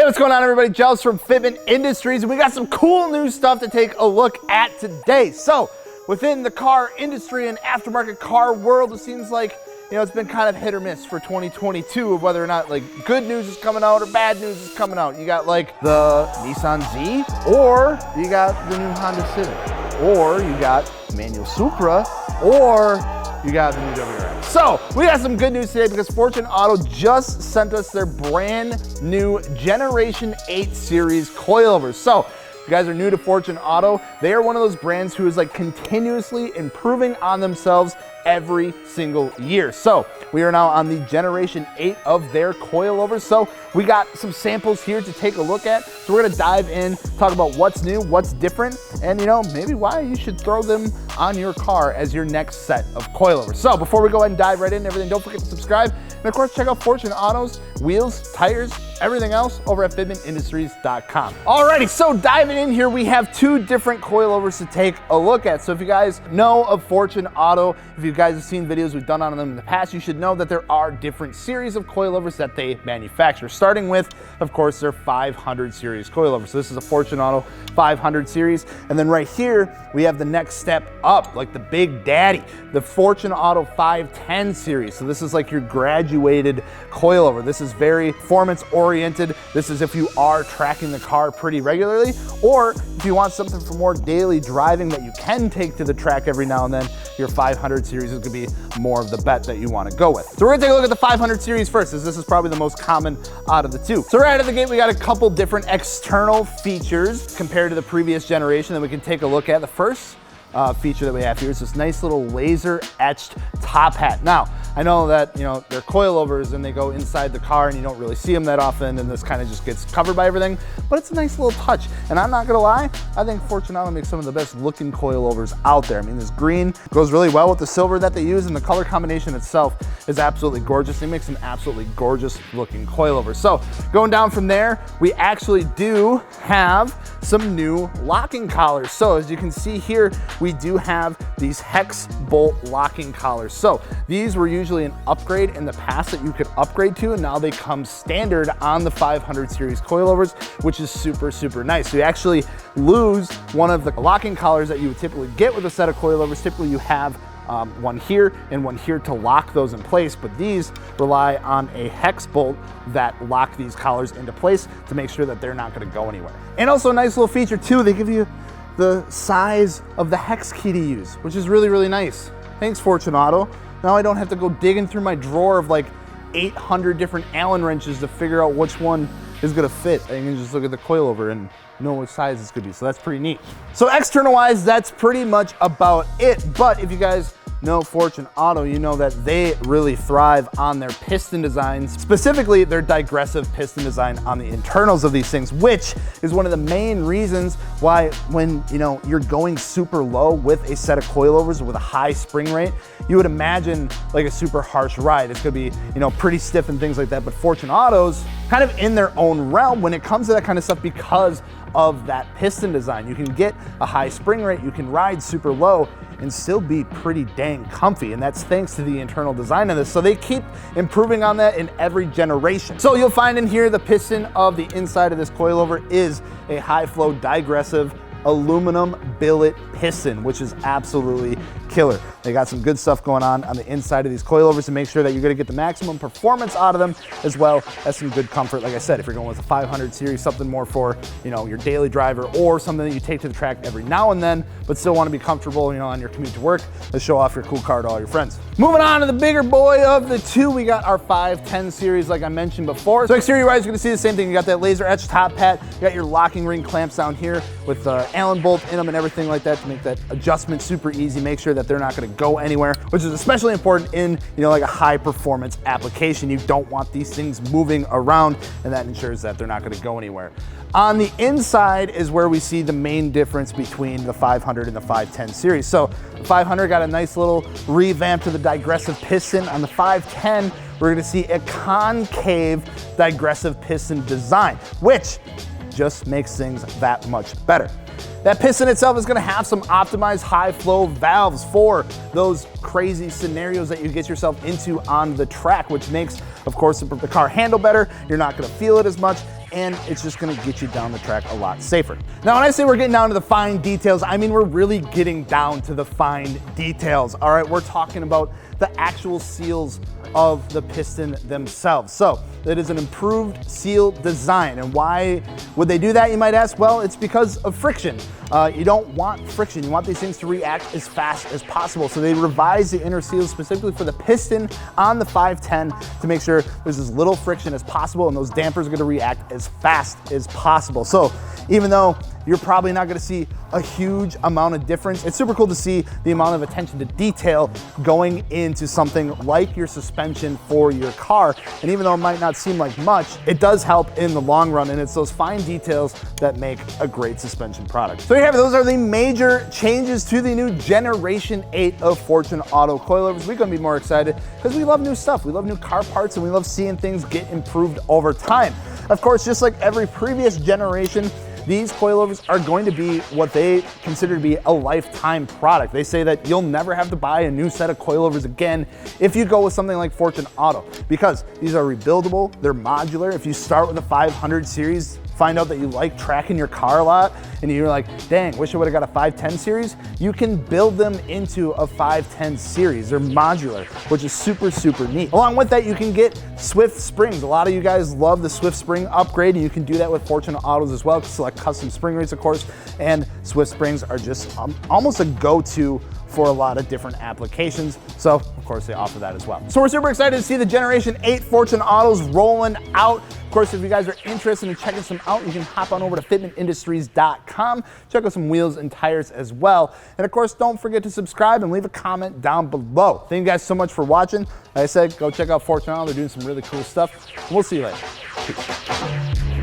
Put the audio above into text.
What's going on, everybody? Jealous from Fitment Industries, and we got some cool new stuff to take a look at today. So, within the car industry and aftermarket car world, it seems like, you know, it's been kind of hit or miss for 2022 of whether or not like good news is coming out or bad news is coming out. You got like the Nissan Z, or you got the new Honda Civic, or you got manual Supra, or you got the new WRX. So we got some good news today because Fortune Auto just sent us their brand new Generation 8 Series coilovers. So if you guys are new to Fortune Auto, they are one of those brands who is like continuously improving on themselves every single year. So we are now on the Generation 8 of their coilovers. So we got some samples here to take a look at. So we're gonna dive in, talk about what's new, what's different, and you know, maybe why you should throw them on your car as your next set of coilovers. So before we go ahead and dive right into everything, don't forget to subscribe. And of course, check out Fortune Auto's wheels, tires, everything else over at fitmentindustries.com. Alrighty, so diving in here, we have two different coilovers to take a look at. So if you guys know of Fortune Auto, if you guys have seen videos we've done on them in the past, you should know that there are different series of coilovers that they manufacture, starting with, of course, their 500 series coilover. So this is a Fortune Auto 500 series. And then right here, we have the next step up, like the big daddy, the Fortune Auto 510 series. So this is like your graduated coilover. This is very performance oriented. This is if you are tracking the car pretty regularly, or if you want something for more daily driving that you can take to the track every now and then, your 500 series is gonna be more of the bet that you wanna go with. So we're gonna take a look at the 500 series first, as this is probably the most common out of the two. So right out of the gate, we got a couple different external features compared to the previous generation that we can take a look at. The first feature that we have here is this nice little laser etched top hat. Now, I know that, you know, they're coilovers and they go inside the car and you don't really see them that often, and this kind of just gets covered by everything, but it's a nice little touch. And I'm not gonna lie, I think Fortune Auto makes some of the best looking coilovers out there. I mean, this green goes really well with the silver that they use, and the color combination itself is absolutely gorgeous. They make some absolutely gorgeous looking coilovers. So going down from there, we actually do have some new locking collars. So as you can see here, we do have these hex bolt locking collars. So these were usually an upgrade in the past that you could upgrade to, and now they come standard on the 500 series coilovers, which is super, super nice. So you actually lose one of the locking collars that you would typically get with a set of coilovers. Typically you have one here and one here to lock those in place, but these rely on a hex bolt that lock these collars into place to make sure that they're not gonna go anywhere. And also a nice little feature too, they give you the size of the hex key to use, which is really, really nice. Thanks, Fortune Auto. Now I don't have to go digging through my drawer of like 800 different Allen wrenches to figure out which one is gonna fit. I can just look at the coilover and know what size it's gonna be, so that's pretty neat. So external wise, that's pretty much about it. But if you guys know Fortune Auto, you know that they really thrive on their piston designs, specifically their digressive piston design on the internals of these things, which is one of the main reasons why when, you know, you're going super low with a set of coilovers with a high spring rate, you would imagine like a super harsh ride. It's gonna be, you know, pretty stiff and things like that. But Fortune Auto's kind of in their own realm when it comes to that kind of stuff because of that piston design. You can get a high spring rate, you can ride super low and still be pretty dang comfy, and that's thanks to the internal design of this. So they keep improving on that in every generation. So you'll find in here the piston of the inside of this coilover is a high flow digressive aluminum billet piston, which is absolutely killer. They got some good stuff going on the inside of these coilovers to make sure that you're gonna get the maximum performance out of them, as well as some good comfort. Like I said, if you're going with a 500 series, something more for, you know, your daily driver, or something that you take to the track every now and then, but still wanna be comfortable, you know, on your commute to work, to show off your cool car to all your friends. Moving on to the bigger boy of the two, we got our 510 series, like I mentioned before. So exterior wise, you're gonna see the same thing. You got that laser etched top hat, you got your locking ring clamps down here with the Allen bolt in them and everything like that to make that adjustment super easy, make sure that they're not gonna go anywhere, which is especially important in, you know, like a high performance application. You don't want these things moving around, and that ensures that they're not gonna go anywhere. On the inside is where we see the main difference between the 500 and the 510 series. So the 500 got a nice little revamp to the digressive piston. On the 510, we're gonna see a concave digressive piston design, which just makes things that much better. That piston itself is gonna have some optimized high flow valves for those crazy scenarios that you get yourself into on the track, which makes, of course, the car handle better. You're not gonna feel it as much, and it's just gonna get you down the track a lot safer. Now, when I say we're getting down to the fine details, I mean we're really getting down to the fine details, all right? We're talking about the actual seals of the piston themselves. So it is an improved seal design. And why would they do that, you might ask? Well, it's because of friction. You don't want friction. You want these things to react as fast as possible. So they revised the inner seals specifically for the piston on the 510 to make sure there's as little friction as possible and those dampers are gonna react as fast as possible. So even though you're probably not gonna see a huge amount of difference, it's super cool to see the amount of attention to detail going into something like your suspension for your car. And even though it might not seem like much, it does help in the long run, and it's those fine details that make a great suspension product. So here you have it, those are the major changes to the new Generation 8 of Fortune Auto coilovers. We're gonna be more excited because we love new stuff. We love new car parts and we love seeing things get improved over time. Of course, just like every previous generation, these coilovers are going to be what they consider to be a lifetime product. They say that you'll never have to buy a new set of coilovers again if you go with something like Fortune Auto, because these are rebuildable, they're modular. If you start with a 500 series, find out that you like tracking your car a lot, and you're like, dang, wish I would've got a 510 series, you can build them into a 510 series. They're modular, which is super, super neat. Along with that, you can get Swift springs. A lot of you guys love the Swift spring upgrade, and you can do that with Fortune Autos as well. Select custom spring rates, of course, and Swift springs are just almost a go-to for a lot of different applications. So of course they offer that as well. So we're super excited to see the Generation 8 Fortune Autos rolling out. Of course, if you guys are interested in checking some out, you can hop on over to fitmentindustries.com, check out some wheels and tires as well. And of course, don't forget to subscribe and leave a comment down below. Thank you guys so much for watching. Like I said, go check out Fortune Auto. They're doing some really cool stuff. We'll see you later. Peace.